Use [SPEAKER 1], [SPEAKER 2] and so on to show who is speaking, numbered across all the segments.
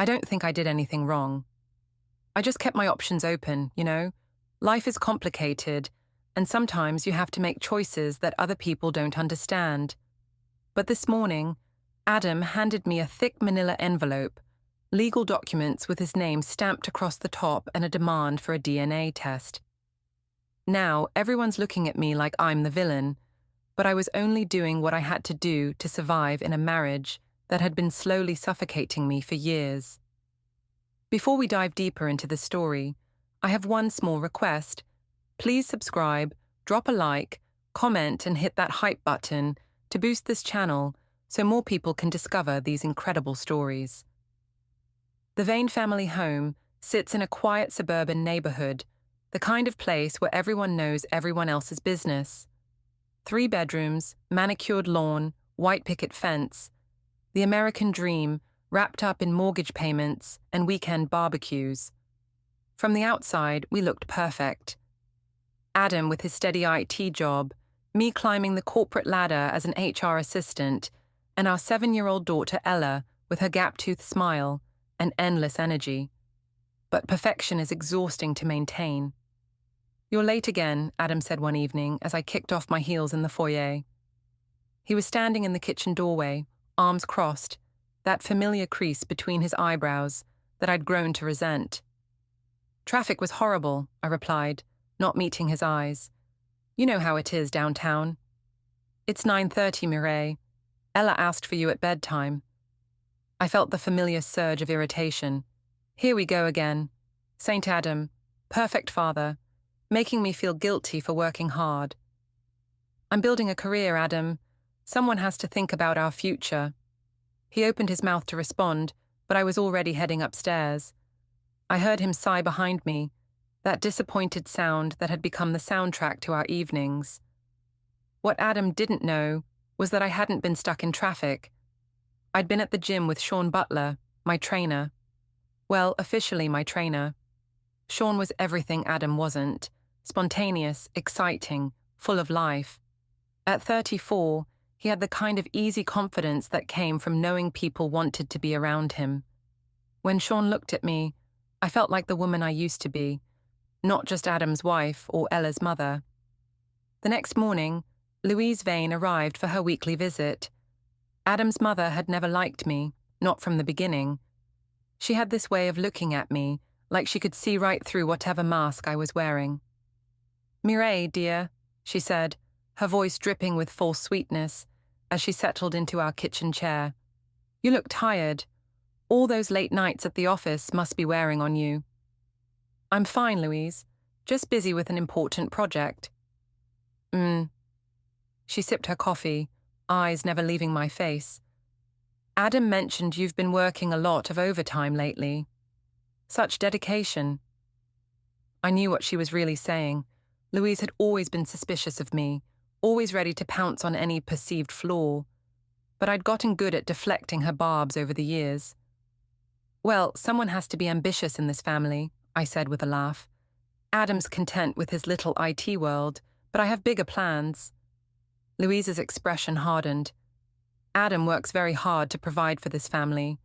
[SPEAKER 1] I don't think I did anything wrong. I just kept my options open, you know? Life is complicated, and sometimes you have to make choices that other people don't understand. But this morning, Adam handed me a thick manila envelope, legal documents with his name stamped across the top and a demand for a DNA test. Now, everyone's looking at me like I'm the villain, but I was only doing what I had to do to survive in a marriage that had been slowly suffocating me for years. Before we dive deeper into the story, I have one small request. Please subscribe, drop a like, comment, and hit that hype button to boost this channel so more people can discover these incredible stories. The Vane family home sits in a quiet suburban neighborhood, the kind of place where everyone knows everyone else's business. 3 bedrooms, manicured lawn, white picket fence. The American dream wrapped up in mortgage payments and weekend barbecues. From the outside, we looked perfect. Adam with his steady IT job, me climbing the corporate ladder as an HR assistant, and our 7-year-old daughter Ella with her gap-toothed smile and endless energy. But perfection is exhausting to maintain. "You're late again," Adam said one evening as I kicked off my heels in the foyer. He was standing in the kitchen doorway, arms crossed, that familiar crease between his eyebrows that I'd grown to resent. "Traffic was horrible," I replied, not meeting his eyes. "You know how it is downtown." "It's 9:30, Mireille. Ella asked for you at bedtime." I felt the familiar surge of irritation. Here we go again. Saint Adam, perfect father, making me feel guilty for working hard. "I'm building a career, Adam. Someone has to think about our future." He opened his mouth to respond, but I was already heading upstairs. I heard him sigh behind me, that disappointed sound that had become the soundtrack to our evenings. What Adam didn't know was that I hadn't been stuck in traffic. I'd been at the gym with Sean Butler, my trainer. Well, officially my trainer. Sean was everything Adam wasn't: spontaneous, exciting, full of life. At 34, he had the kind of easy confidence that came from knowing people wanted to be around him. When Sean looked at me, I felt like the woman I used to be, not just Adam's wife or Ella's mother. The next morning, Louise Vane arrived for her weekly visit. Adam's mother had never liked me, not from the beginning. She had this way of looking at me, like she could see right through whatever mask I was wearing. "Mireille, dear," she said, her voice dripping with false sweetness, as she settled into our kitchen chair. "You look tired. All those late nights at the office must be wearing on you." "I'm fine, Louise. Just busy with an important project." She sipped her coffee, eyes never leaving my face. "Adam mentioned you've been working a lot of overtime lately. Such dedication." I knew what she was really saying. Louise had always been suspicious of me, always ready to pounce on any perceived flaw. But I'd gotten good at deflecting her barbs over the years. "Well, someone has to be ambitious in this family," I said with a laugh. "Adam's content with his little IT world, but I have bigger plans." Louise's expression hardened. "Adam works very hard to provide for this family.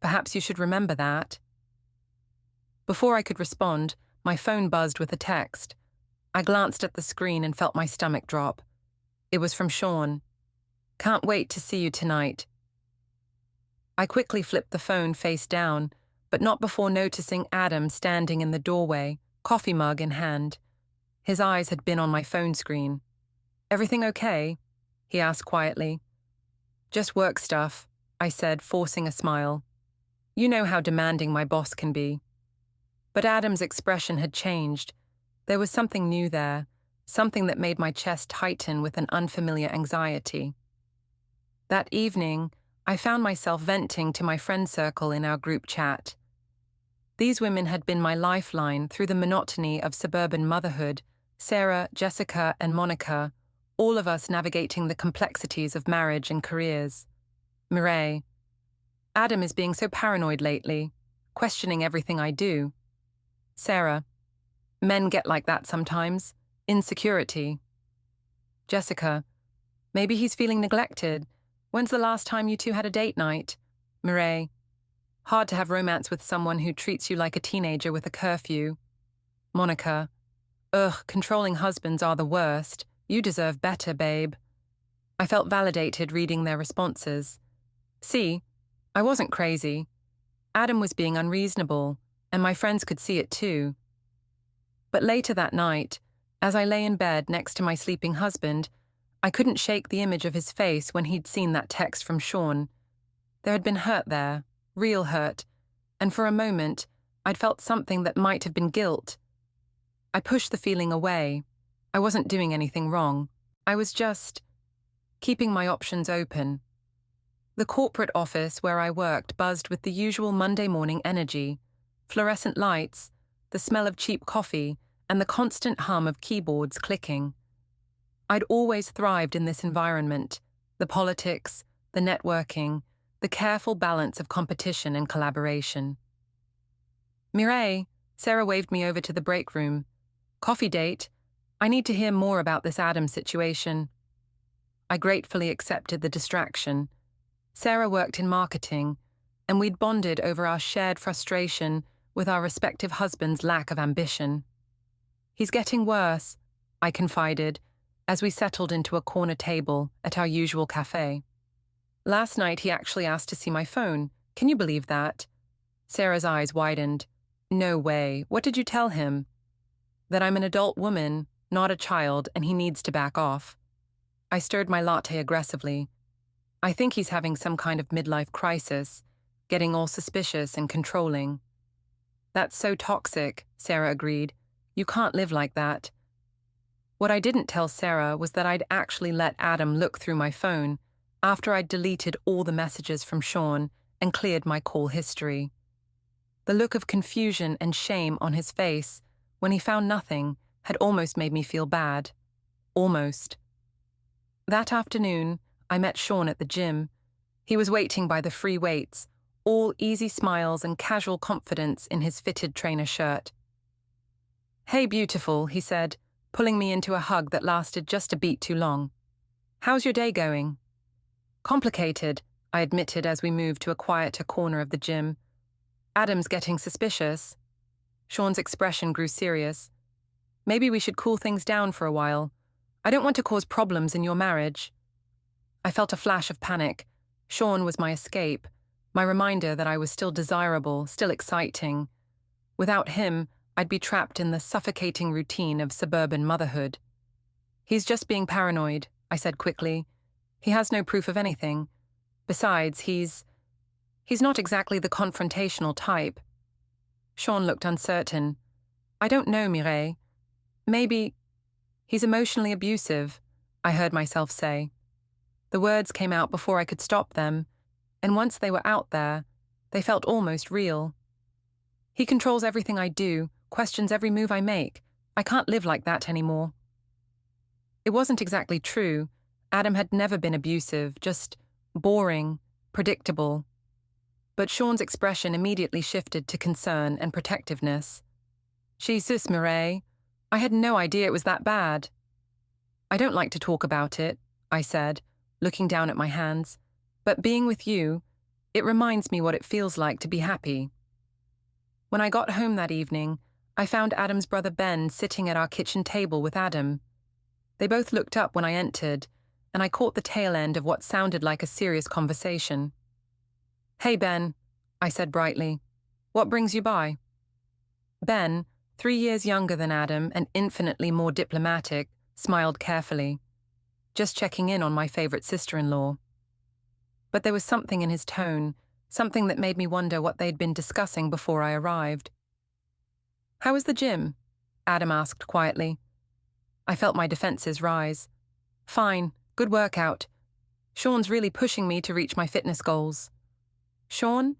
[SPEAKER 1] Perhaps you should remember that." Before I could respond, my phone buzzed with a text. I glanced at the screen and felt my stomach drop. It was from Sean. "Can't wait to see you tonight." I quickly flipped the phone face down, but not before noticing Adam standing in the doorway, coffee mug in hand. His eyes had been on my phone screen. "Everything okay?" he asked quietly. "Just work stuff," I said, forcing a smile. "You know how demanding my boss can be." But Adam's expression had changed. There was something new there, something that made my chest tighten with an unfamiliar anxiety. That evening, I found myself venting to my friend circle in our group chat. These women had been my lifeline through the monotony of suburban motherhood: Sarah, Jessica, and Monica, all of us navigating the complexities of marriage and careers. "Mireille, Adam is being so paranoid lately, questioning everything I do." Sarah, "Men get like that sometimes. Insecurity." Jessica, "Maybe he's feeling neglected. When's the last time you two had a date night?" Mireille, Hard to have romance with someone who treats you like a teenager with a curfew. Monica. Ugh, controlling husbands are the worst. You deserve better, babe. I felt validated reading their responses. See, I wasn't crazy. Adam was being unreasonable, and my friends could see it too. But later that night, as I lay in bed next to my sleeping husband, I couldn't shake the image of his face when he'd seen that text from Sean. There had been hurt there, real hurt, and for a moment, I'd felt something that might have been guilt. I pushed the feeling away. I wasn't doing anything wrong. I was just keeping my options open. The corporate office where I worked buzzed with the usual Monday morning energy, fluorescent lights, the smell of cheap coffee, and the constant hum of keyboards clicking. I'd always thrived in this environment, the politics, the networking, the careful balance of competition and collaboration. Mireille, Sarah waved me over to the break room. Coffee date? I need to hear more about this Adam situation. I gratefully accepted the distraction. Sarah worked in marketing, and we'd bonded over our shared frustration with our respective husbands' lack of ambition. He's getting worse, I confided, as we settled into a corner table at our usual cafe. Last night he actually asked to see my phone. Can you believe that? Sarah's eyes widened. No way. What did you tell him? That I'm an adult woman, not a child, and he needs to back off. I stirred my latte aggressively. I think he's having some kind of midlife crisis, getting all suspicious and controlling. That's so toxic, Sarah agreed. You can't live like that. What I didn't tell Sarah was that I'd actually let Adam look through my phone after I'd deleted all the messages from Sean and cleared my call history. The look of confusion and shame on his face when he found nothing had almost made me feel bad. Almost. That afternoon, I met Sean at the gym. He was waiting by the free weights, all easy smiles and casual confidence in his fitted trainer shirt. Hey, beautiful, he said, pulling me into a hug that lasted just a beat too long. How's your day going? Complicated, I admitted as we moved to a quieter corner of the gym. Adam's getting suspicious. Sean's expression grew serious. Maybe we should cool things down for a while. I don't want to cause problems in your marriage. I felt a flash of panic. Sean was my escape, my reminder that I was still desirable, still exciting. Without him, I'd be trapped in the suffocating routine of suburban motherhood. He's just being paranoid, I said quickly. He has no proof of anything. Besides, he's not exactly the confrontational type. Sean looked uncertain. I don't know, Mireille. Maybe he's emotionally abusive, I heard myself say. The words came out before I could stop them, and once they were out there, they felt almost real. He controls everything I do, questions every move I make. I can't live like that anymore. It wasn't exactly true. Adam had never been abusive, just boring, predictable. But Sean's expression immediately shifted to concern and protectiveness. Jesus, Mireille, I had no idea it was that bad. I don't like to talk about it, I said, looking down at my hands, but being with you, it reminds me what it feels like to be happy. When I got home that evening, I found Adam's brother Ben sitting at our kitchen table with Adam. They both looked up when I entered, and I caught the tail end of what sounded like a serious conversation. Hey, Ben, I said brightly. What brings you by? Ben, 3 years younger than Adam and infinitely more diplomatic, smiled carefully. Just checking in on my favorite sister-in-law. But there was something in his tone, something that made me wonder what they'd been discussing before I arrived. How was the gym? Adam asked quietly. I felt my defenses rise. Fine, good workout. Sean's really pushing me to reach my fitness goals. Sean?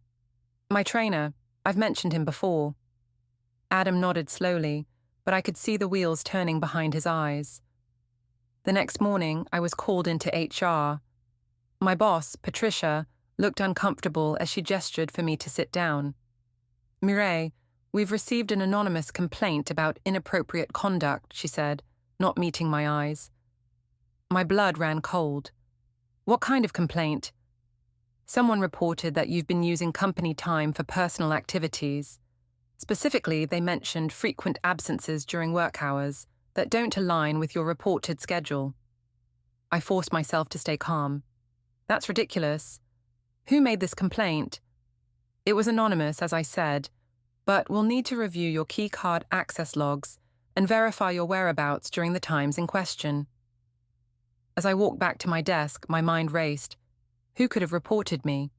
[SPEAKER 1] My trainer. I've mentioned him before. Adam nodded slowly, but I could see the wheels turning behind his eyes. The next morning, I was called into HR. My boss, Patricia, looked uncomfortable as she gestured for me to sit down. Mireille, we've received an anonymous complaint about inappropriate conduct, she said, not meeting my eyes. My blood ran cold. What kind of complaint? Someone reported that you've been using company time for personal activities. Specifically, they mentioned frequent absences during work hours that don't align with your reported schedule. I forced myself to stay calm. That's ridiculous. Who made this complaint? It was anonymous, as I said, but we'll need to review your keycard access logs and verify your whereabouts during the times in question. As I walked back to my desk, my mind raced. Who could have reported me?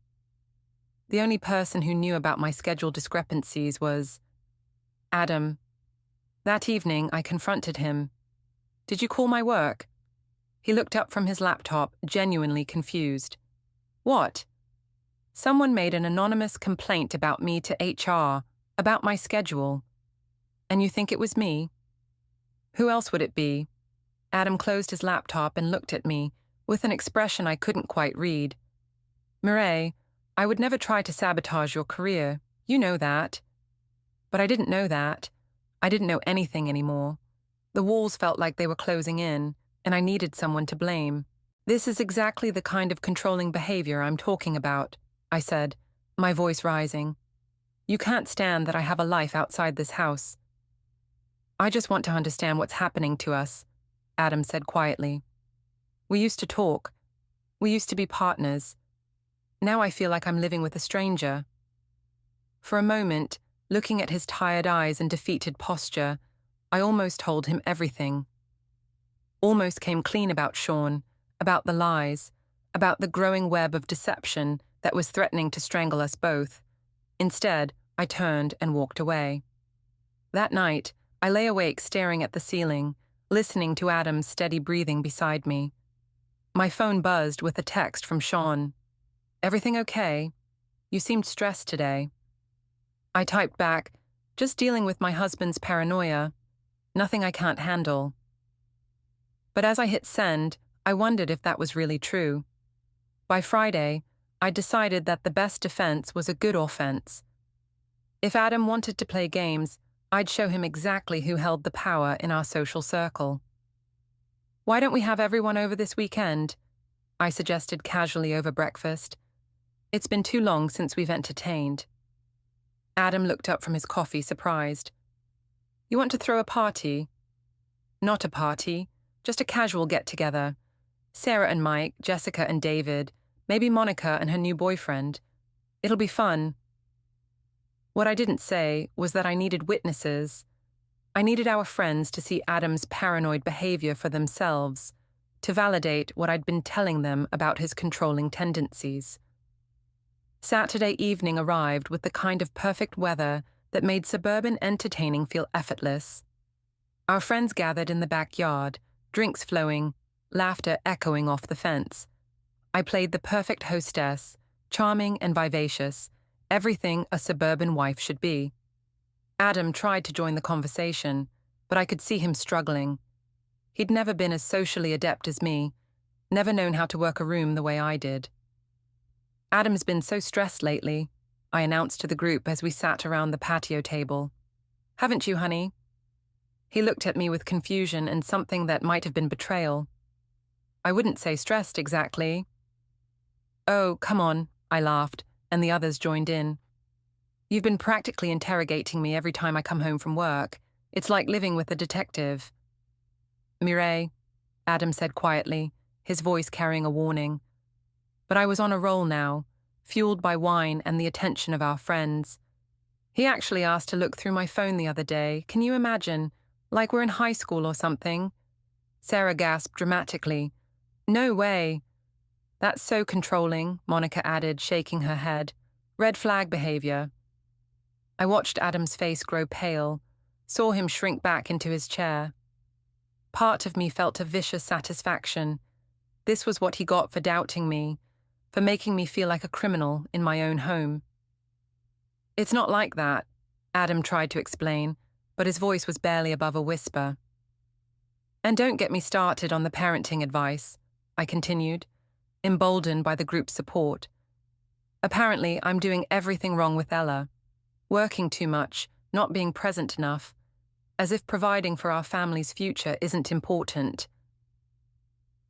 [SPEAKER 1] The only person who knew about my schedule discrepancies was Adam. That evening, I confronted him. Did you call my work? He looked up from his laptop, genuinely confused. What? Someone made an anonymous complaint about me to HR, about my schedule. And you think it was me? Who else would it be? Adam closed his laptop and looked at me, with an expression I couldn't quite read. Mireille, I would never try to sabotage your career. You know that. But I didn't know that. I didn't know anything anymore. The walls felt like they were closing in, and I needed someone to blame. This is exactly the kind of controlling behavior I'm talking about, I said, my voice rising. You can't stand that I have a life outside this house. I just want to understand what's happening to us, Adam said quietly. We used to talk. We used to be partners. Now I feel like I'm living with a stranger. For a moment, looking at his tired eyes and defeated posture, I almost told him everything. Almost came clean about Sean, about the lies, about the growing web of deception that was threatening to strangle us both. Instead, I turned and walked away. That night, I lay awake staring at the ceiling, listening to Adam's steady breathing beside me. My phone buzzed with a text from Sean. Everything okay? You seemed stressed today. I typed back, just dealing with my husband's paranoia. Nothing I can't handle. But as I hit send, I wondered if that was really true. By Friday, I decided that the best defense was a good offense. If Adam wanted to play games, I'd show him exactly who held the power in our social circle. Why don't we have everyone over this weekend? I suggested casually over breakfast. It's been too long since we've entertained. Adam looked up from his coffee, surprised. You want to throw a party? Not a party, just a casual get-together. Sarah and Mike, Jessica and David, maybe Monica and her new boyfriend. It'll be fun. What I didn't say was that I needed witnesses. I needed our friends to see Adam's paranoid behavior for themselves, to validate what I'd been telling them about his controlling tendencies. Saturday evening arrived with the kind of perfect weather that made suburban entertaining feel effortless. Our friends gathered in the backyard, drinks flowing, laughter echoing off the fence. I played the perfect hostess, charming and vivacious, everything a suburban wife should be. Adam tried to join the conversation, but I could see him struggling. He'd never been as socially adept as me, never known how to work a room the way I did. Adam's been so stressed lately, I announced to the group as we sat around the patio table. Haven't you, honey? He looked at me with confusion and something that might have been betrayal. I wouldn't say stressed exactly. Oh, come on, I laughed, and the others joined in. You've been practically interrogating me every time I come home from work. It's like living with a detective. Mireille, Adam said quietly, his voice carrying a warning. But I was on a roll now, fueled by wine and the attention of our friends. He actually asked to look through my phone the other day. Can you imagine? Like we're in high school or something. Sarah gasped dramatically. No way. That's so controlling, Monica added, shaking her head. Red flag behavior. I watched Adam's face grow pale, saw him shrink back into his chair. Part of me felt a vicious satisfaction. This was what he got for doubting me, for making me feel like a criminal in my own home. It's not like that, Adam tried to explain, but his voice was barely above a whisper. And don't get me started on the parenting advice, I continued, emboldened by the group's support. Apparently, I'm doing everything wrong with Ella. Working too much, not being present enough, as if providing for our family's future isn't important.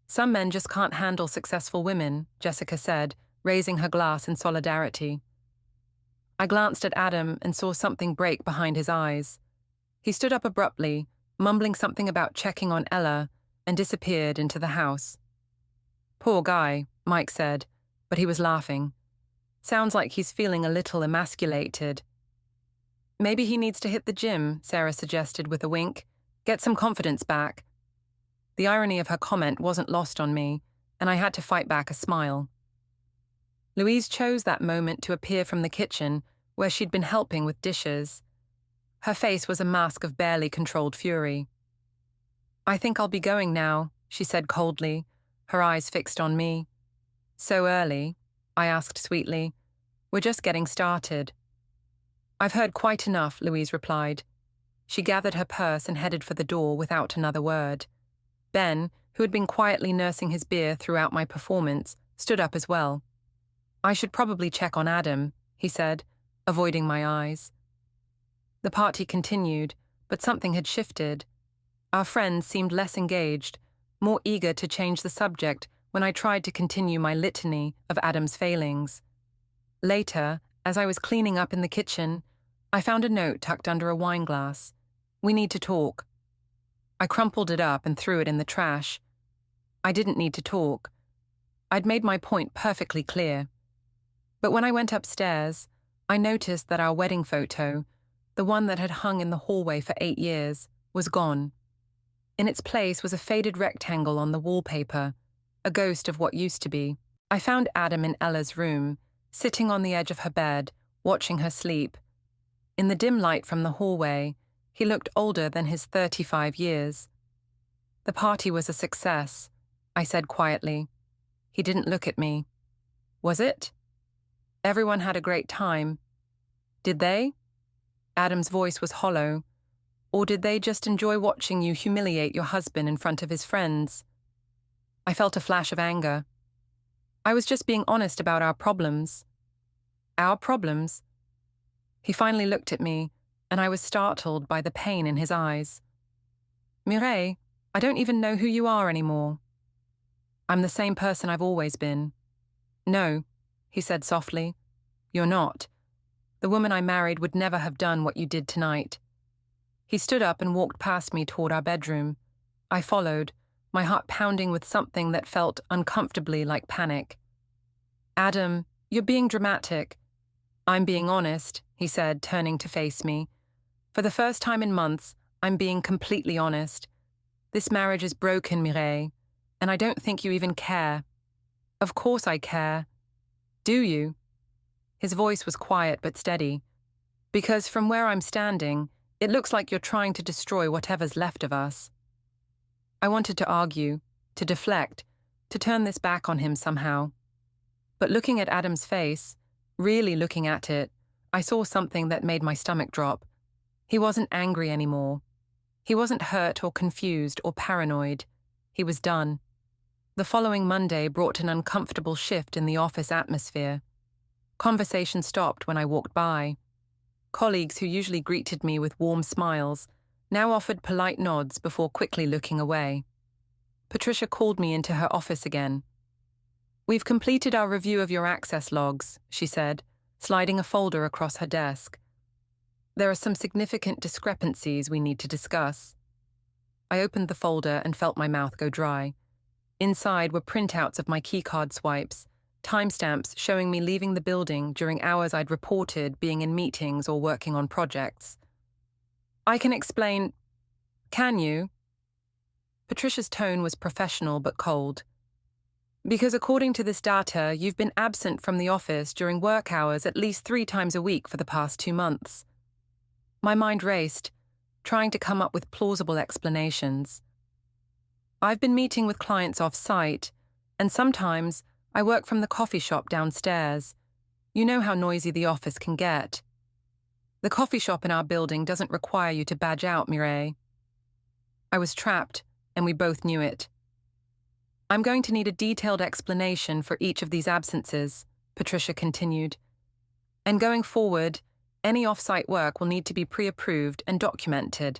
[SPEAKER 1] Some men just can't handle successful women, Jessica said, raising her glass in solidarity. I glanced at Adam and saw something break behind his eyes. He stood up abruptly, mumbling something about checking on Ella, and disappeared into the house. "Poor guy," Mike said, but he was laughing. "Sounds like he's feeling a little emasculated." "Maybe he needs to hit the gym," Sarah suggested with a wink. "Get some confidence back." The irony of her comment wasn't lost on me, and I had to fight back a smile. Louise chose that moment to appear from the kitchen, where she'd been helping with dishes. Her face was a mask of barely controlled fury. "I think I'll be going now," she said coldly, her eyes fixed on me. "So early?" I asked sweetly. "We're just getting started." "I've heard quite enough," Louise replied. She gathered her purse and headed for the door without another word. Ben, who had been quietly nursing his beer throughout my performance, stood up as well. "I should probably check on Adam," he said, avoiding my eyes. The party continued, but something had shifted. Our friends seemed less engaged, more eager to change the subject when I tried to continue my litany of Adam's failings. Later, as I was cleaning up in the kitchen, I found a note tucked under a wine glass. "We need to talk." I crumpled it up and threw it in the trash. I didn't need to talk. I'd made my point perfectly clear. But when I went upstairs, I noticed that our wedding photo, the one that had hung in the hallway for 8 years, was gone. In its place was a faded rectangle on the wallpaper, a ghost of what used to be. I found Adam in Ella's room, sitting on the edge of her bed, watching her sleep. In the dim light from the hallway, he looked older than his 35 years. "The party was a success," I said quietly. He didn't look at me. "Was it?" "Everyone had a great time." "Did they?" Adam's voice was hollow. "Or did they just enjoy watching you humiliate your husband in front of his friends?" I felt a flash of anger. "I was just being honest about our problems." "Our problems?" He finally looked at me, and I was startled by the pain in his eyes. "Mireille, I don't even know who you are anymore." "I'm the same person I've always been." "No," he said softly. "You're not. The woman I married would never have done what you did tonight." He stood up and walked past me toward our bedroom. I followed, my heart pounding with something that felt uncomfortably like panic. "Adam, you're being dramatic." "I'm being honest," he said, turning to face me. "For the first time in months, I'm being completely honest. This marriage is broken, Mireille, and I don't think you even care." "Of course I care." "Do you?" His voice was quiet but steady. "Because from where I'm standing, it looks like you're trying to destroy whatever's left of us." I wanted to argue, to deflect, to turn this back on him somehow. But looking at Adam's face, really looking at it, I saw something that made my stomach drop. He wasn't angry anymore. He wasn't hurt or confused or paranoid. He was done. The following Monday brought an uncomfortable shift in the office atmosphere. Conversation stopped when I walked by. Colleagues who usually greeted me with warm smiles now offered polite nods before quickly looking away. Patricia called me into her office again. "We've completed our review of your access logs," she said, sliding a folder across her desk. "There are some significant discrepancies we need to discuss." I opened the folder and felt my mouth go dry. Inside were printouts of my keycard swipes, timestamps showing me leaving the building during hours I'd reported being in meetings or working on projects. "I can explain." "Can you?" Patricia's tone was professional but cold. "Because according to this data, you've been absent from the office during work hours at least 3 times a week for the past 2 months. My mind raced, trying to come up with plausible explanations. "I've been meeting with clients off-site, and sometimes I work from the coffee shop downstairs. You know how noisy the office can get. The coffee shop in our building doesn't require you to badge out, Mireille." I was trapped, and we both knew it. "I'm going to need a detailed explanation for each of these absences," Patricia continued. "And going forward, any off-site work will need to be pre-approved and documented."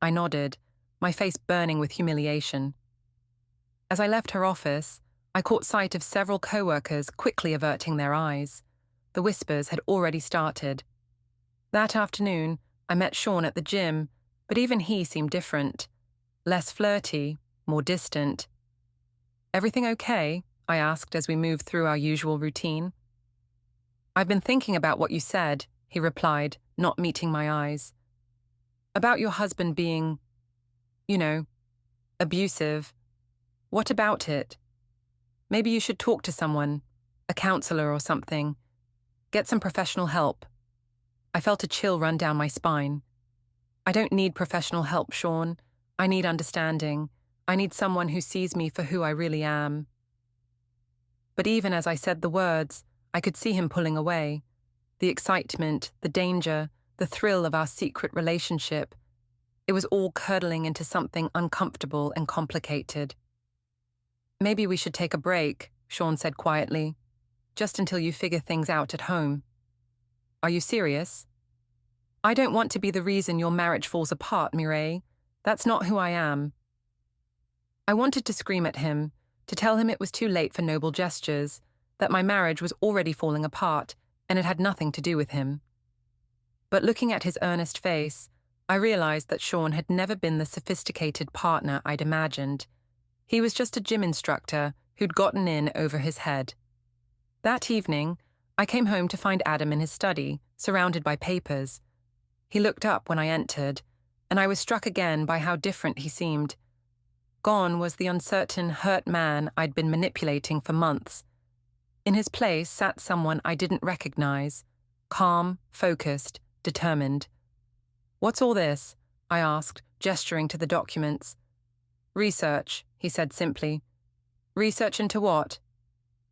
[SPEAKER 1] I nodded, my face burning with humiliation. As I left her office, I caught sight of several co-workers quickly averting their eyes. The whispers had already started. That afternoon, I met Sean at the gym, but even he seemed different. Less flirty, more distant. "Everything okay?" I asked as we moved through our usual routine. "I've been thinking about what you said," he replied, not meeting my eyes. "About your husband being, you know, abusive. What about it? Maybe you should talk to someone, a counselor or something. Get some professional help." I felt a chill run down my spine. "I don't need professional help, Sean. I need understanding. I need someone who sees me for who I really am." But even as I said the words, I could see him pulling away. The excitement, the danger, the thrill of our secret relationship. It was all curdling into something uncomfortable and complicated. "Maybe we should take a break," Sean said quietly. "Just until you figure things out at home." "Are you serious?" "I don't want to be the reason your marriage falls apart, Mireille. That's not who I am." I wanted to scream at him, to tell him it was too late for noble gestures, that my marriage was already falling apart, and it had nothing to do with him. But looking at his earnest face, I realized that Sean had never been the sophisticated partner I'd imagined. He was just a gym instructor who'd gotten in over his head. That evening, I came home to find Adam in his study, surrounded by papers. He looked up when I entered, and I was struck again by how different he seemed. Gone was the uncertain, hurt man I'd been manipulating for months. In his place sat someone I didn't recognize, calm, focused, determined. "What's all this?" I asked, gesturing to the documents. "Research," he said simply. "Research into what?"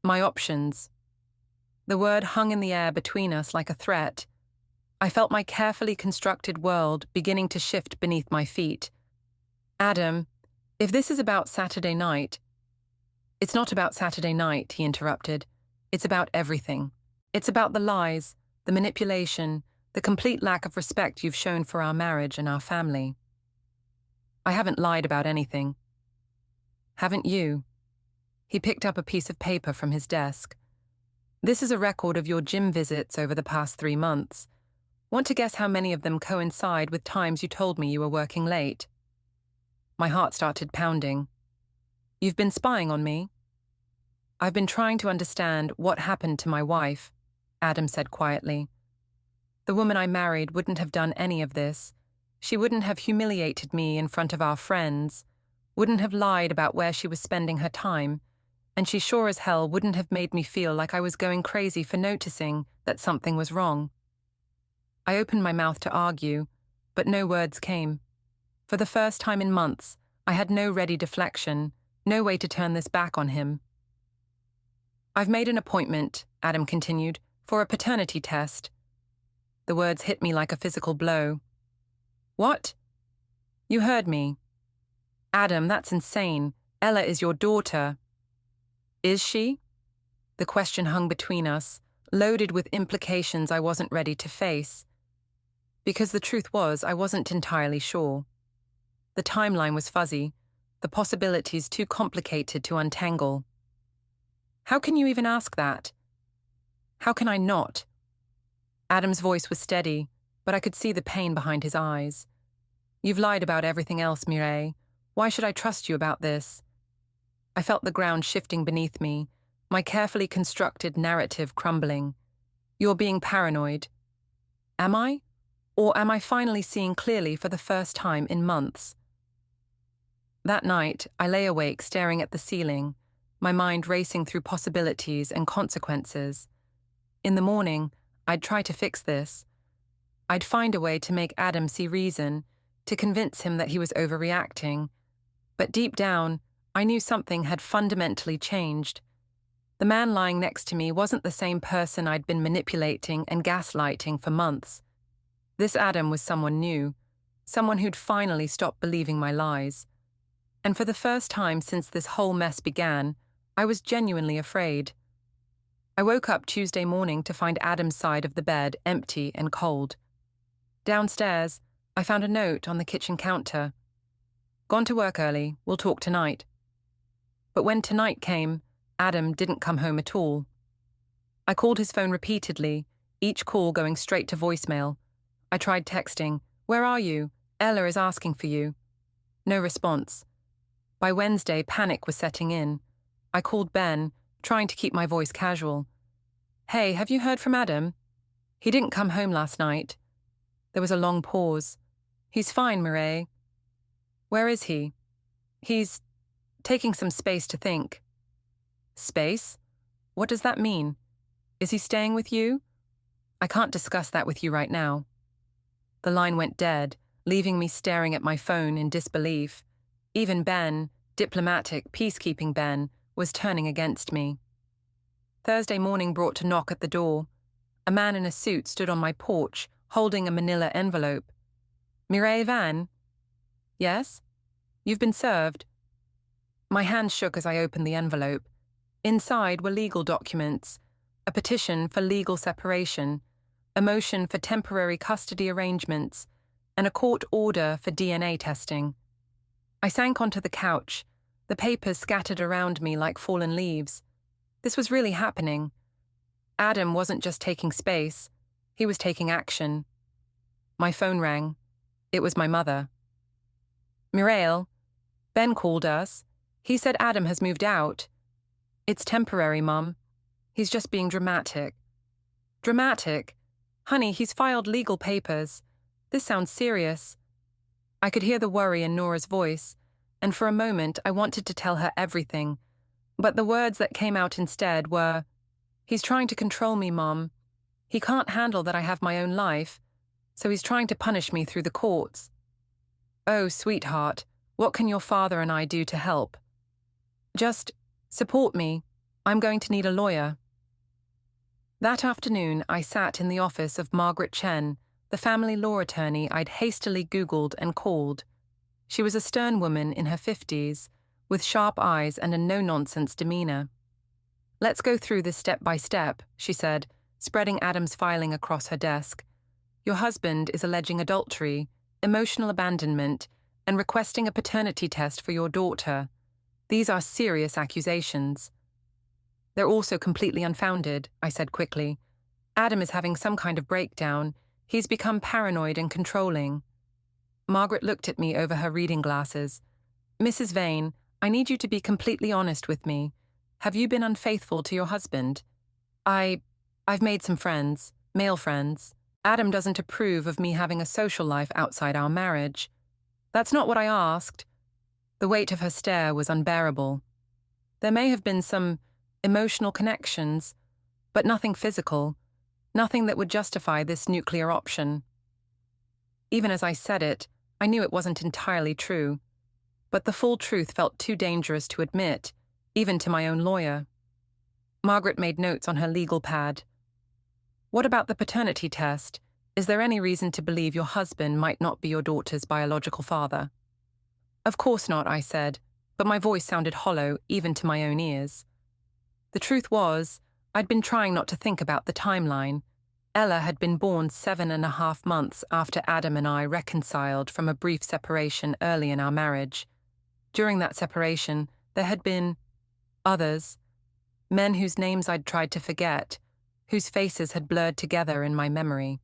[SPEAKER 1] "My options." The word hung in the air between us like a threat. I felt my carefully constructed world beginning to shift beneath my feet. "Adam, if this is about Saturday night—" "It's not about Saturday night," he interrupted. "It's about everything. It's about the lies, the manipulation, the complete lack of respect you've shown for our marriage and our family." "I haven't lied about anything." "Haven't you?" He picked up a piece of paper from his desk. "This is a record of your gym visits over the past 3 months. Want to guess how many of them coincide with times you told me you were working late?" My heart started pounding. "You've been spying on me?" "I've been trying to understand what happened to my wife," Adam said quietly. "The woman I married wouldn't have done any of this. She wouldn't have humiliated me in front of our friends, wouldn't have lied about where she was spending her time, and she sure as hell wouldn't have made me feel like I was going crazy for noticing that something was wrong." I opened my mouth to argue, but no words came. For the first time in months, I had no ready deflection, no way to turn this back on him. "I've made an appointment," Adam continued, "for a paternity test." The words hit me like a physical blow. "What?" "You heard me." "Adam, that's insane. Ella is your daughter." "Is she?" The question hung between us, loaded with implications I wasn't ready to face. Because the truth was, I wasn't entirely sure. The timeline was fuzzy, the possibilities too complicated to untangle. "How can you even ask that?" "How can I not?" Adam's voice was steady, but I could see the pain behind his eyes. "You've lied about everything else, Mireille. Why should I trust you about this?" I felt the ground shifting beneath me, my carefully constructed narrative crumbling. "You're being paranoid." Am I? Or am I finally seeing clearly for the first time in months? That night, I lay awake staring at the ceiling, my mind racing through possibilities and consequences. In the morning, I'd try to fix this. I'd find a way to make Adam see reason, to convince him that he was overreacting. But deep down, I knew something had fundamentally changed. The man lying next to me wasn't the same person I'd been manipulating and gaslighting for months. This Adam was someone new, someone who'd finally stopped believing my lies. And for the first time since this whole mess began, I was genuinely afraid. I woke up Tuesday morning to find Adam's side of the bed empty and cold. Downstairs, I found a note on the kitchen counter. "Gone to work early, we'll talk tonight." But when tonight came, Adam didn't come home at all. I called his phone repeatedly, each call going straight to voicemail. I tried texting, "Where are you? Ella is asking for you." No response. By Wednesday, panic was setting in. I called Ben, trying to keep my voice casual. "Hey, have you heard from Adam? He didn't come home last night." There was a long pause. "He's fine, Mireille." "Where is he?" "He's taking some space to think." "Space? What does that mean? Is he staying with you?" "I can't discuss that with you right now." The line went dead, leaving me staring at my phone in disbelief. Even Ben, diplomatic, peacekeeping Ben, was turning against me. Thursday morning brought a knock at the door. A man in a suit stood on my porch, holding a manila envelope. "Mireille Vane?" "Yes?" "You've been served." My hand shook as I opened the envelope. Inside were legal documents, a petition for legal separation, a motion for temporary custody arrangements, and a court order for DNA testing. I sank onto the couch, the papers scattered around me like fallen leaves. This was really happening. Adam wasn't just taking space, he was taking action. My phone rang. It was my mother. "Mireille, Ben called us. He said Adam has moved out." "It's temporary, Mum. He's just being dramatic." "Dramatic? Honey, he's filed legal papers. This sounds serious." I could hear the worry in Nora's voice, and for a moment I wanted to tell her everything, but the words that came out instead were, "He's trying to control me, Mom. He can't handle that I have my own life, so he's trying to punish me through the courts." "Oh, sweetheart, what can your father and I do to help?" "Just support me. I'm going to need a lawyer." That afternoon, I sat in the office of Margaret Chen, the family law attorney I'd hastily Googled and called. She was a stern woman in her 50s, with sharp eyes and a no-nonsense demeanor. "Let's go through this step by step," she said, spreading Adam's filing across her desk. "Your husband is alleging adultery, emotional abandonment, and requesting a paternity test for your daughter. These are serious accusations." "They're also completely unfounded," I said quickly. "Adam is having some kind of breakdown. He's become paranoid and controlling." Margaret looked at me over her reading glasses. "Mrs. Vane, I need you to be completely honest with me. Have you been unfaithful to your husband?" I've made some friends, male friends. Adam doesn't approve of me having a social life outside our marriage." "That's not what I asked." The weight of her stare was unbearable. "There may have been some emotional connections, but nothing physical, nothing that would justify this nuclear option." Even as I said it, I knew it wasn't entirely true, but the full truth felt too dangerous to admit, even to my own lawyer. Margaret made notes on her legal pad. "What about the paternity test? Is there any reason to believe your husband might not be your daughter's biological father?" "Of course not," I said, but my voice sounded hollow even to my own ears. The truth was, I'd been trying not to think about the timeline. Ella had been born 7.5 months after Adam and I reconciled from a brief separation early in our marriage. During that separation, there had been others, men whose names I'd tried to forget, whose faces had blurred together in my memory.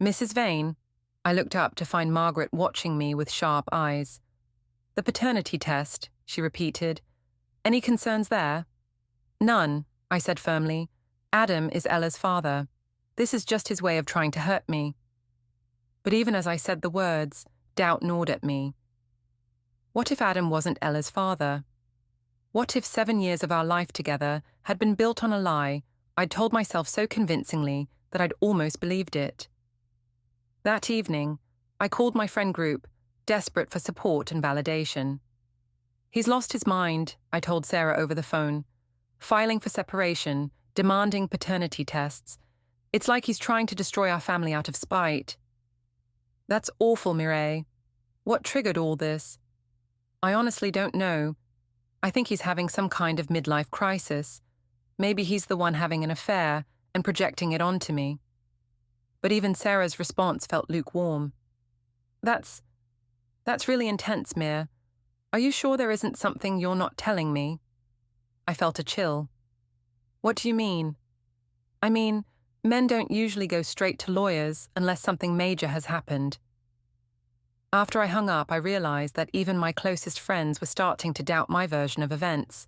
[SPEAKER 1] "Mrs. Vane?" I looked up to find Margaret watching me with sharp eyes. "The paternity test," she repeated. "Any concerns there?" "None," I said firmly. "Adam is Ella's father. This is just his way of trying to hurt me." But even as I said the words, doubt gnawed at me. What if Adam wasn't Ella's father? What if 7 years of our life together had been built on a lie I'd told myself so convincingly that I'd almost believed it? That evening, I called my friend group, desperate for support and validation. "He's lost his mind," I told Sarah over the phone. "Filing for separation, demanding paternity tests. It's like he's trying to destroy our family out of spite." "That's awful, Mireille. What triggered all this?" "I honestly don't know. I think he's having some kind of midlife crisis. Maybe he's the one having an affair and projecting it onto me." But even Sarah's response felt lukewarm. That's really intense, Mir. Are you sure there isn't something you're not telling me?" I felt a chill. What do you mean? I mean, men don't usually go straight to lawyers unless something major has happened. After I hung up, I realized that even my closest friends were starting to doubt my version of events.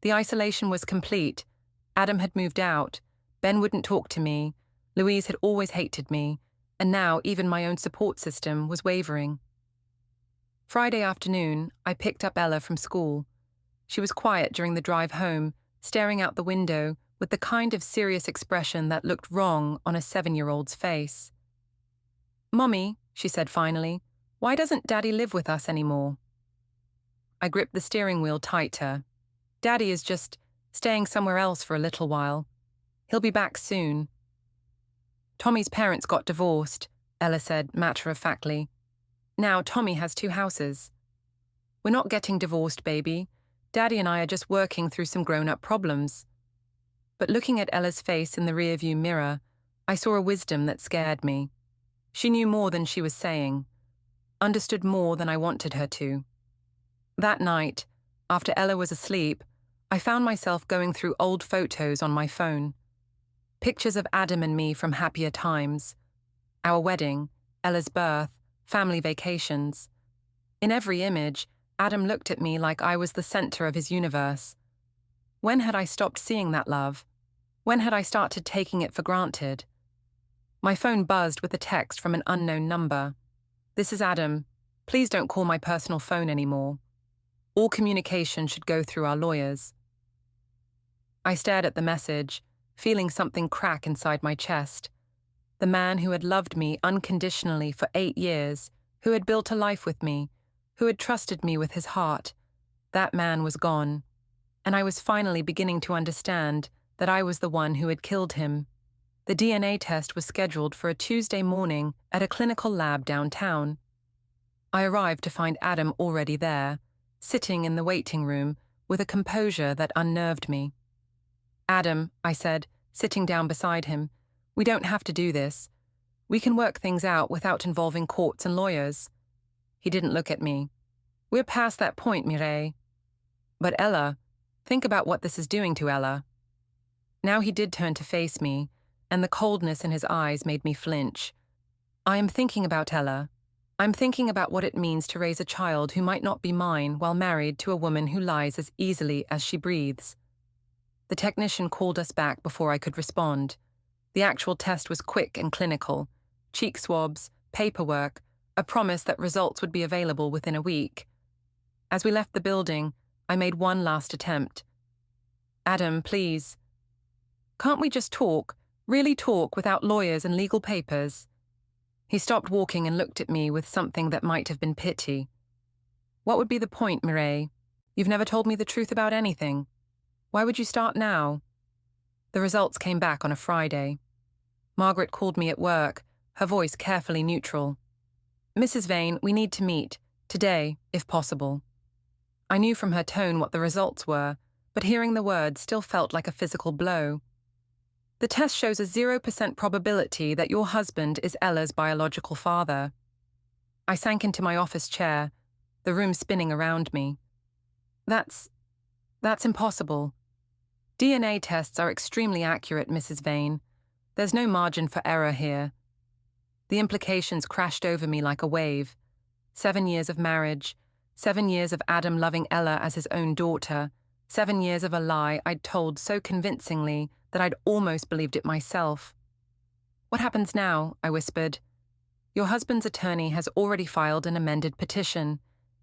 [SPEAKER 1] The isolation was complete. Adam had moved out. Ben wouldn't talk to me. Louise had always hated me. And now even my own support system was wavering. Friday afternoon, I picked up Ella from school. She was quiet during the drive home, staring out the window with the kind of serious expression that looked wrong on a 7-year-old's face. "Mommy," she said finally, "why doesn't Daddy live with us anymore?" I gripped the steering wheel tighter. "Daddy is just staying somewhere else for a little while. He'll be back soon." "Tommy's parents got divorced," Ella said matter-of-factly. "Now Tommy has 2 houses." "We're not getting divorced, baby. Daddy and I are just working through some grown-up problems." But looking at Ella's face in the rearview mirror, I saw a wisdom that scared me. She knew more than she was saying, understood more than I wanted her to. That night, after Ella was asleep, I found myself going through old photos on my phone. Pictures of Adam and me from happier times. Our wedding, Ella's birth, family vacations. In every image, Adam looked at me like I was the center of his universe. When had I stopped seeing that love? When had I started taking it for granted? My phone buzzed with a text from an unknown number. "This is Adam. Please don't call my personal phone anymore. All communication should go through our lawyers." I stared at the message, feeling something crack inside my chest. The man who had loved me unconditionally for 8 years, who had built a life with me, who had trusted me with his heart, that man was gone, and I was finally beginning to understand that I was the one who had killed him. The DNA test was scheduled for a Tuesday morning at a clinical lab downtown. I arrived to find Adam already there, sitting in the waiting room with a composure that unnerved me. "Adam," I said, sitting down beside him, "we don't have to do this. We can work things out without involving courts and lawyers." He didn't look at me. "We're past that point, Mireille." "But Ella, think about what this is doing to Ella." Now he did turn to face me, and the coldness in his eyes made me flinch. "I am thinking about Ella. I'm thinking about what it means to raise a child who might not be mine while married to a woman who lies as easily as she breathes." The technician called us back before I could respond. The actual test was quick and clinical. Cheek swabs, paperwork, a promise that results would be available within a week. As we left the building, I made one last attempt. "Adam, please. Can't we just talk, really talk without lawyers and legal papers?" He stopped walking and looked at me with something that might have been pity. "What would be the point, Mireille? You've never told me the truth about anything. Why would you start now?" The results came back on a Friday. Margaret called me at work, her voice carefully neutral. "Mrs. Vane, we need to meet, today, if possible." I knew from her tone what the results were, but hearing the words still felt like a physical blow. "The test shows a 0% probability that your husband is Ella's biological father." I sank into my office chair, the room spinning around me. That's impossible. DNA tests are extremely accurate, Mrs. Vane. There's no margin for error here. The implications crashed over me like a wave. 7 years of marriage, 7 years of Adam loving Ella as his own daughter, 7 years of a lie I'd told so convincingly that I'd almost believed it myself. "What happens now?" I whispered. "Your husband's attorney has already filed an amended petition.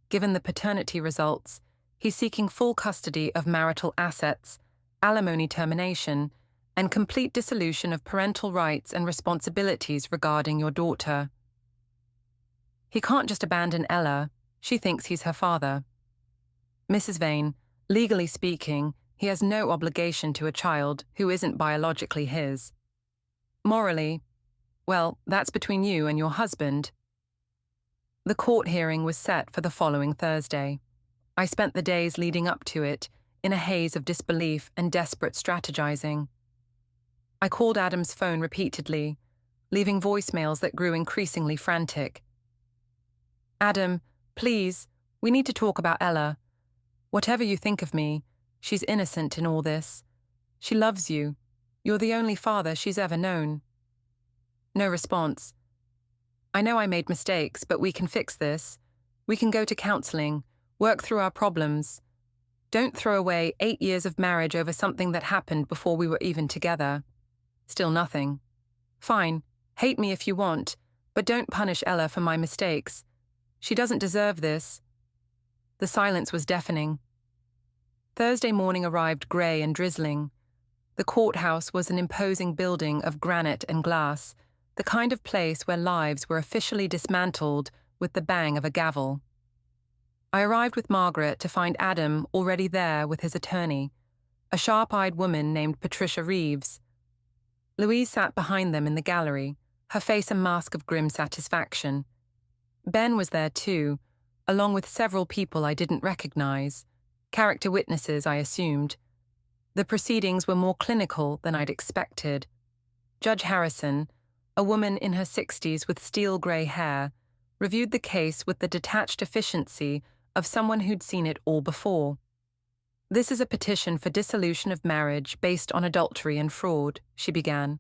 [SPEAKER 1] Given the paternity results, he's seeking full custody of marital assets, alimony termination, and complete dissolution of parental rights and responsibilities regarding your daughter. He can't just abandon Ella. She thinks he's her father. Mrs. Vane, legally speaking, he has no obligation to a child who isn't biologically his. Morally, well, that's between you and your husband." The court hearing was set for the following Thursday. I spent the days leading up to it in a haze of disbelief and desperate strategizing. I called Adam's phone repeatedly, leaving voicemails that grew increasingly frantic. "Adam, please, we need to talk about Ella. Whatever you think of me, She's innocent in all this. She loves you. You're the only father she's ever known." No response. "I know I made mistakes, but we can fix this. We can go to counseling, work through our problems. Don't throw away 8 years of marriage over something that happened before we were even together." Still nothing. "Fine, hate me if you want, but don't punish Ella for my mistakes. She doesn't deserve this." The silence was deafening. Thursday morning arrived grey and drizzling. The courthouse was an imposing building of granite and glass, the kind of place where lives were officially dismantled with the bang of a gavel. I arrived with Margaret to find Adam already there with his attorney, a sharp-eyed woman named Patricia Reeves. Louise sat behind them in the gallery, her face a mask of grim satisfaction. Ben was there too, along with several people I didn't recognize, character witnesses I assumed. The proceedings were more clinical than I'd expected. Judge Harrison, a woman in her 60s with steel-grey hair, reviewed the case with the detached efficiency of someone who'd seen it all before. "This is a petition for dissolution of marriage based on adultery and fraud," she began.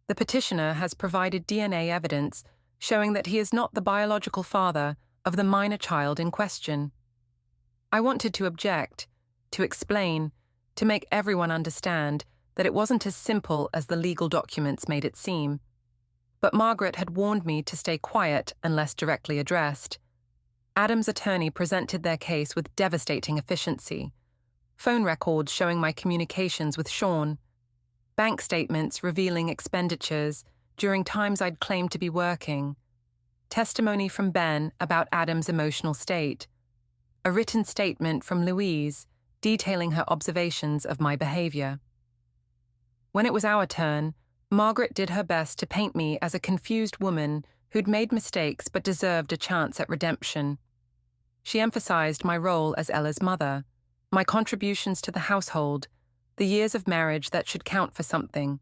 [SPEAKER 1] "The petitioner has provided DNA evidence showing that he is not the biological father of the minor child in question. I wanted to object, to explain, to make everyone understand that it wasn't as simple as the legal documents made it seem. But Margaret had warned me to stay quiet unless directly addressed. Adam's attorney presented their case with devastating efficiency. Phone records showing my communications with Sean. Bank statements revealing expenditures during times I'd claimed to be working. Testimony from Ben about Adam's emotional state. A written statement from Louise detailing her observations of my behavior. When it was our turn, Margaret did her best to paint me as a confused woman who'd made mistakes but deserved a chance at redemption. She emphasized my role as Ella's mother, my contributions to the household, the years of marriage that should count for something.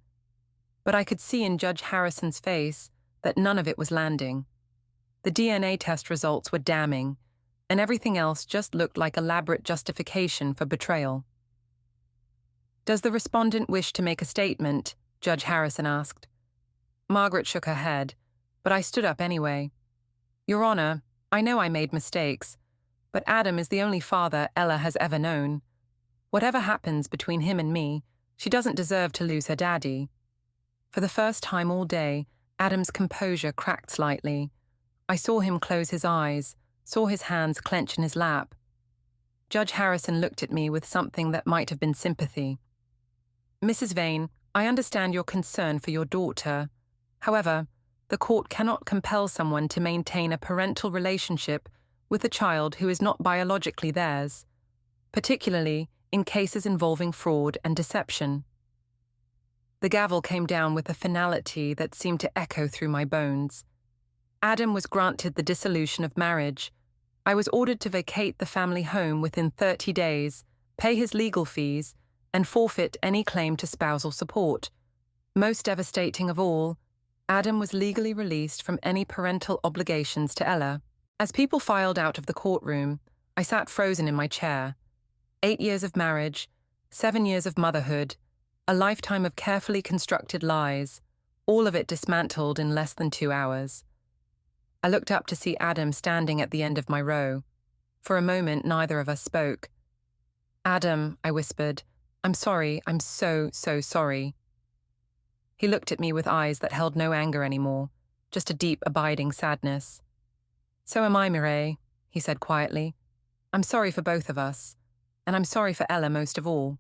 [SPEAKER 1] But I could see in Judge Harrison's face that none of it was landing. The DNA test results were damning, and everything else just looked like elaborate justification for betrayal. "Does the respondent wish to make a statement?" Judge Harrison asked. Margaret shook her head, but I stood up anyway. "Your Honor, I know I made mistakes, but Adam is the only father Ella has ever known. Whatever happens between him and me, she doesn't deserve to lose her daddy." For the first time all day, Adam's composure cracked slightly. I saw him close his eyes, saw his hands clench in his lap. Judge Harrison looked at me with something that might have been sympathy. "Mrs. Vane, I understand your concern for your daughter. However, the court cannot compel someone to maintain a parental relationship with a child who is not biologically theirs, particularly in cases involving fraud and deception." The gavel came down with a finality that seemed to echo through my bones. Adam was granted the dissolution of marriage. I was ordered to vacate the family home within 30 days, pay his legal fees, and forfeit any claim to spousal support. Most devastating of all, Adam was legally released from any parental obligations to Ella. As people filed out of the courtroom, I sat frozen in my chair. 8 years of marriage, 7 years of motherhood, a lifetime of carefully constructed lies, all of it dismantled in less than 2 hours. I looked up to see Adam standing at the end of my row. For a moment, neither of us spoke. "Adam," I whispered, "I'm sorry, I'm so sorry." He looked at me with eyes that held no anger anymore, just a deep, abiding sadness. "So am I, Mireille," he said quietly. "I'm sorry for both of us, and I'm sorry for Ella most of all."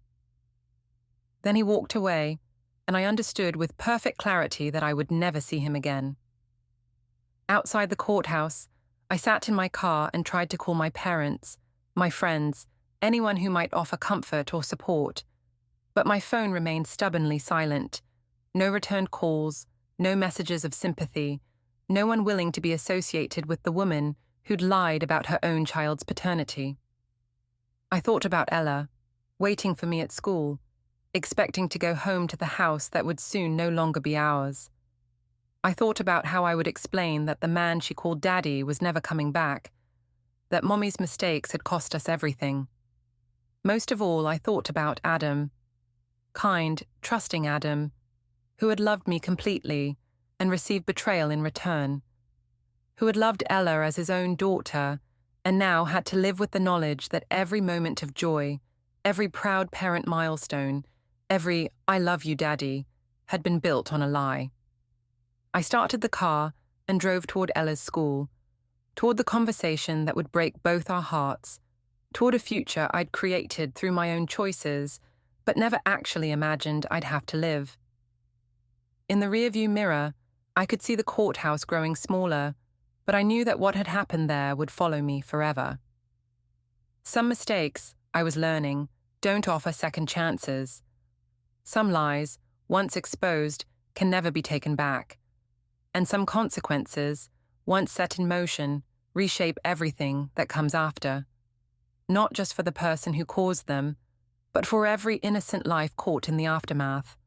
[SPEAKER 1] Then he walked away, and I understood with perfect clarity that I would never see him again. Outside the courthouse, I sat in my car and tried to call my parents, my friends, anyone who might offer comfort or support. But my phone remained stubbornly silent. No returned calls, no messages of sympathy, no one willing to be associated with the woman who'd lied about her own child's paternity. I thought about Ella, waiting for me at school, expecting to go home to the house that would soon no longer be ours. I thought about how I would explain that the man she called Daddy was never coming back, that Mommy's mistakes had cost us everything. Most of all, I thought about Adam, kind, trusting Adam, who had loved me completely and received betrayal in return, who had loved Ella as his own daughter and now had to live with the knowledge that every moment of joy, every proud parent milestone, every "I love you, Daddy," had been built on a lie. I started the car and drove toward Ella's school, toward the conversation that would break both our hearts, toward a future I'd created through my own choices, but never actually imagined I'd have to live. In the rearview mirror, I could see the courthouse growing smaller, but I knew that what had happened there would follow me forever. Some mistakes, I was learning, don't offer second chances. Some lies, once exposed, can never be taken back. And some consequences, once set in motion, reshape everything that comes after. Not just for the person who caused them, but for every innocent life caught in the aftermath.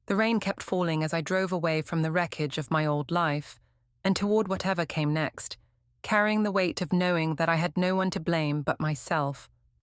[SPEAKER 1] The rain kept falling as I drove away from the wreckage of my old life and toward whatever came next, carrying the weight of knowing that I had no one to blame but myself.